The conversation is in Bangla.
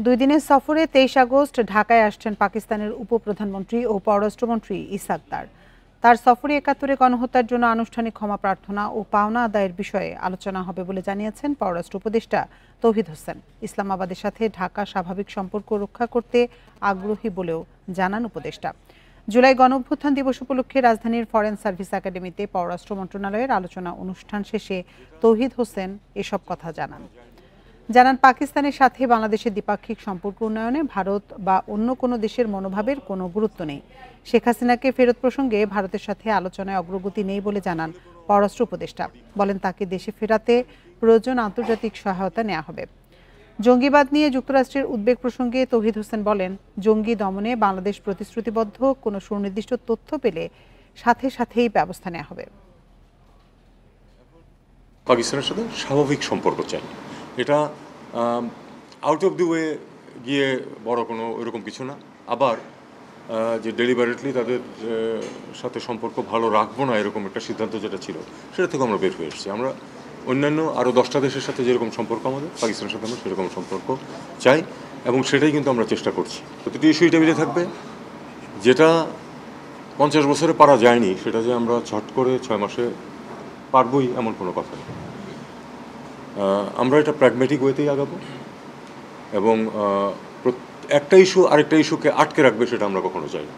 দুই দিনের সফরে 23 আগস্ট ঢাকায় আসছেন পাকিস্তানের উপপ্রধানমন্ত্রী ও পররাষ্ট্রমন্ত্রী ইসাক দার। তার সফরে ৭১ গণহত্যার জন্য আনুষ্ঠানিক ক্ষমা প্রার্থনা ও পাওনা আদায়ের বিষয়ে আলোচনা হবে বলে জানিয়েছেন পররাষ্ট্র উপদেষ্টা তৌহিদ হোসেন। ইসলামাবাদের সাথে ঢাকা স্বাভাবিক সম্পর্ক রক্ষা করতে আগ্রহী বলেও জানান উপদেষ্টা। জুলাই গণঅভ্যুত্থান দিবস উপলক্ষে রাজধানীর ফরেন সার্ভিস একাডেমিতে পররাষ্ট্র মন্ত্রণালয়ের আলোচনা অনুষ্ঠান শেষে তৌহিদ হোসেন এসব কথা জানান। পাকিস্তানের সাথে বাংলাদেশের দ্বিপাক্ষিক সম্পর্ক উন্নয়নে ভারত বা অন্য কোনো দেশের মনোভাবের কোনো গুরুত্ব নেই। শেখ হাসিনাকে ফেরত প্রসঙ্গে ভারতের সাথে আলোচনায় অগ্রগতি নেই বলে জানান পররাষ্ট্র উপদেষ্টা। বলেন, তাকে দেশে ফেরাতে প্রয়োজন আন্তর্জাতিক সহায়তা নেওয়া হবে। জঙ্গিবাদ নিয়ে যুক্তরাষ্ট্রের উদ্বেগ প্রসঙ্গে তৌহিদ হোসেন বলেন, জঙ্গি দমনে বাংলাদেশ প্রতিশ্রুতিবদ্ধ, কোনো সুনির্দিষ্ট তথ্য পেলে সাথে সাথেই ব্যবস্থা নেওয়া হবে। পাকিস্তানের সাথে স্বাভাবিক সম্পর্ক চাই, এটা আউট অফ দি ওয়ে গিয়ে বড় কোনো এরকম কিছু না। আবার যে ডেলিবারেটলি তাদের সাথে সম্পর্ক ভালো রাখবো না এরকম একটা সিদ্ধান্ত যেটা ছিল, সেটা থেকে আমরা বের হয়ে এসেছি। আমরা অন্যান্য আরও 10টা দেশের সাথে যেরকম সম্পর্ক আমাদের, পাকিস্তানের সাথে আমরা সেরকম সম্পর্ক চাই এবং সেটাই কিন্তু আমরা চেষ্টা করছি। প্রতিটি ইস্যু টেবিলে থাকবে, যেটা 50 বছরে পারা যায়নি সেটা যে আমরা ঝট করে 6 মাসে পারবই এমন কোনো কথা নেই। আমরা এটা প্র্যাগমেটিক ওয়েতেই আগাবো এবং একটা ইস্যু আরেকটা ইস্যুকে আটকে রাখবে সেটা আমরা কখনো চাই না।